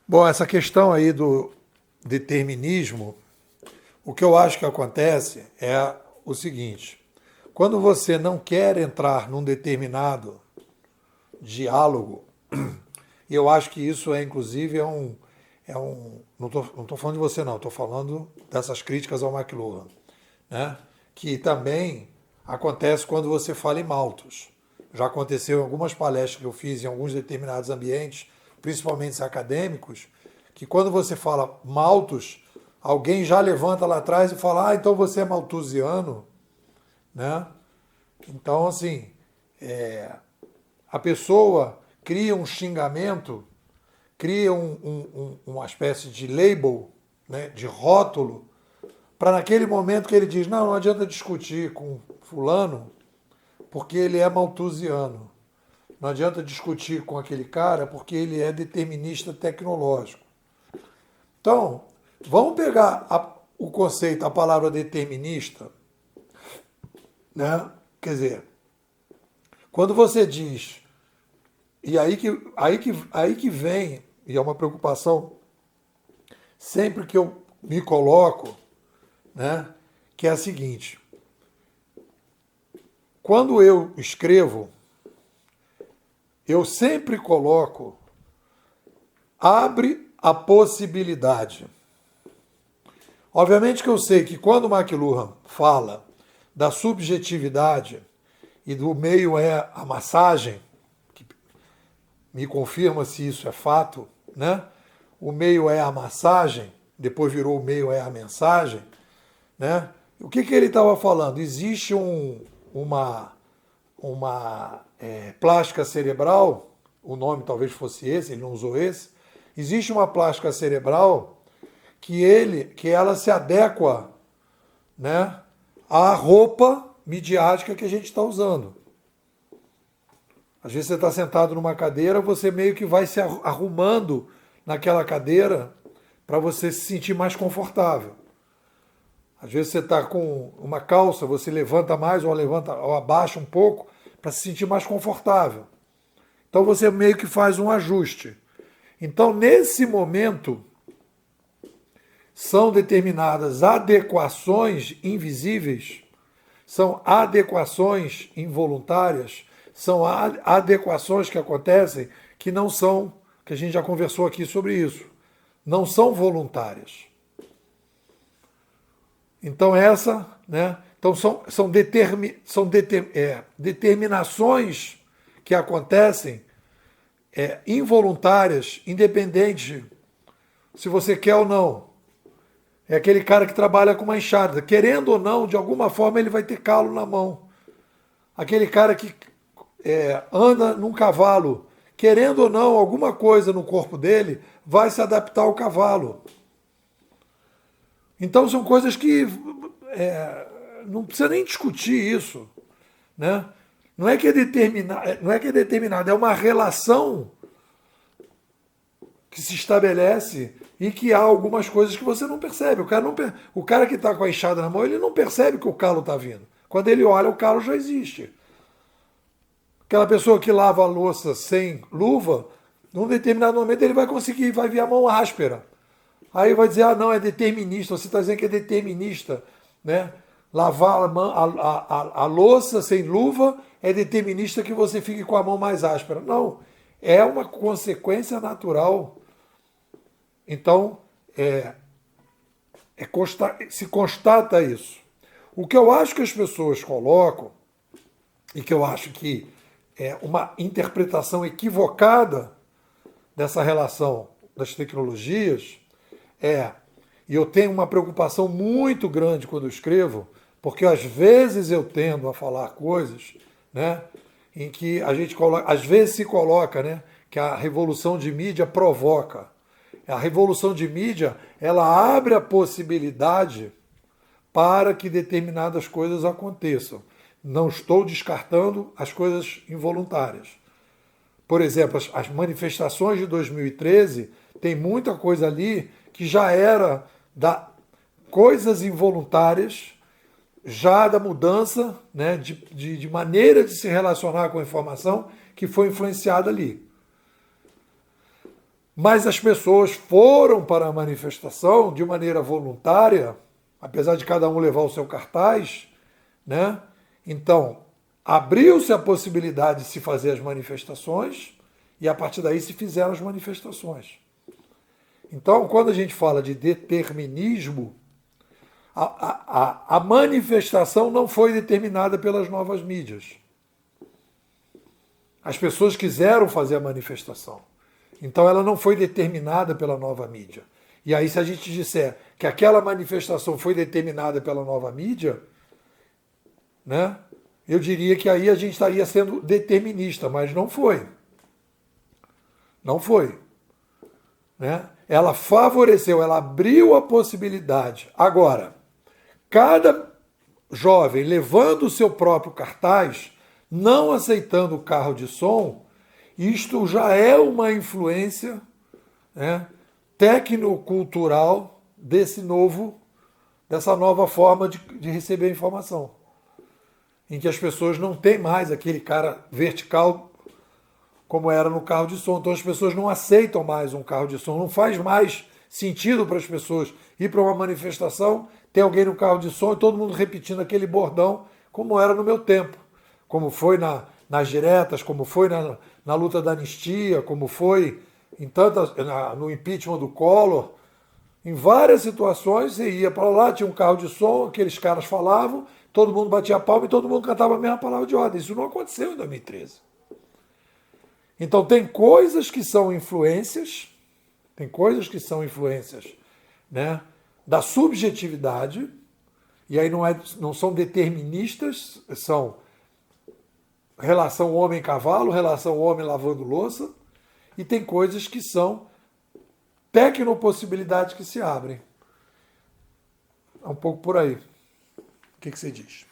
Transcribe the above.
Bom, essa questão aí do determinismo, o que eu acho que acontece é o seguinte: quando você não quer entrar num determinado diálogo, e eu acho que isso é inclusive não estou falando de você não, estou falando dessas críticas ao McLuhan, né? Que também acontece quando você fala em Malthus. Já aconteceu em algumas palestras que eu fiz em alguns determinados ambientes, principalmente acadêmicos, que quando você fala Malthus, alguém já levanta lá atrás e fala: ah, então você é malthusiano, né? Então, assim, a pessoa cria um xingamento, cria uma espécie de label, né, de rótulo, para naquele momento que ele diz: não, não adianta discutir com fulano, porque ele é malthusiano. Não adianta discutir com aquele cara, porque ele é determinista tecnológico. Então, vamos pegar o conceito, a palavra determinista, né? Quer dizer, quando você diz, e aí que vem, e é uma preocupação sempre que eu me coloco, né? Que é a seguinte: quando eu escrevo, eu sempre coloco, abre a possibilidade. Obviamente que eu sei que quando o McLuhan fala da subjetividade e do meio é a massagem, que me confirma se isso é fato, né? O meio é a massagem, depois virou o meio é a mensagem, né? O que ele estava falando? Existe uma plástica cerebral, o nome talvez fosse esse, ele não usou esse. Existe uma plástica cerebral que ela se adequa, né, à roupa midiática que a gente está usando. Às vezes você está sentado numa cadeira, você meio que vai se arrumando naquela cadeira para você se sentir mais confortável. Às vezes você está com uma calça, você levanta mais ou abaixa um pouco para se sentir mais confortável. Então você meio que faz um ajuste. Então, nesse momento, são determinadas adequações invisíveis, são adequações involuntárias, são adequações que acontecem que não são, que a gente já conversou aqui sobre isso, não são voluntárias. Então né? Então são determinações que acontecem involuntárias, independente se você quer ou não. É aquele cara que trabalha com uma enxada. Querendo ou não, de alguma forma ele vai ter calo na mão. Aquele cara que anda num cavalo. Querendo ou não, alguma coisa no corpo dele vai se adaptar ao cavalo. Então são coisas que não precisa nem discutir isso, né? Não é que é determinado, é uma relação que se estabelece e que há algumas coisas que você não percebe. O cara que está com a enxada na mão, ele não percebe que o calo está vindo. Quando ele olha, o calo já existe. Aquela pessoa que lava a louça sem luva, num determinado momento ele vai conseguir, vai vir a mão áspera. Aí vai dizer: ah, não, é determinista, você está dizendo que é determinista, né? Lavar a louça sem luva é determinista que você fique com a mão mais áspera. Não, é uma consequência natural. Então, se constata isso. O que eu acho que as pessoas colocam, e que eu acho que é uma interpretação equivocada dessa relação das tecnologias, e eu tenho uma preocupação muito grande quando eu escrevo, porque às vezes eu tendo a falar coisas, né, em que a gente coloca, às vezes se coloca, né, que a revolução de mídia provoca. A revolução de mídia, ela abre a possibilidade para que determinadas coisas aconteçam. Não estou descartando as coisas involuntárias. Por exemplo, as manifestações de 2013, tem muita coisa ali que já era coisas involuntárias, já da mudança, né, de maneira de se relacionar com a informação que foi influenciada ali. Mas as pessoas foram para a manifestação de maneira voluntária, apesar de cada um levar o seu cartaz, né? Então, abriu-se a possibilidade de se fazer as manifestações e a partir daí se fizeram as manifestações. Então, quando a gente fala de determinismo, a manifestação não foi determinada pelas novas mídias. As pessoas quiseram fazer a manifestação. Então ela não foi determinada pela nova mídia. E aí, se a gente disser que aquela manifestação foi determinada pela nova mídia, né, eu diria que aí a gente estaria sendo determinista, mas não foi. Não foi. Né? Ela favoreceu, ela abriu a possibilidade. Agora, cada jovem levando o seu próprio cartaz, não aceitando o carro de som, isto já é uma influência, né, tecnocultural dessa nova forma de receber informação. Em que as pessoas não têm mais aquele cara vertical como era no carro de som. Então as pessoas não aceitam mais um carro de som. Não faz mais sentido para as pessoas ir para uma manifestação, ter alguém no carro de som e todo mundo repetindo aquele bordão, como era no meu tempo. Como foi nas diretas, como foi na luta da anistia, como foi no impeachment do Collor. Em várias situações você ia para lá, tinha um carro de som, aqueles caras falavam, todo mundo batia palma e todo mundo cantava a mesma palavra de ordem. Isso não aconteceu em 2013. Então tem coisas que são influências, né, da subjetividade, e aí não são deterministas, são relação homem-cavalo, relação homem lavando louça, e tem coisas que são tecnopossibilidades que se abrem. É um pouco por aí. O que você diz?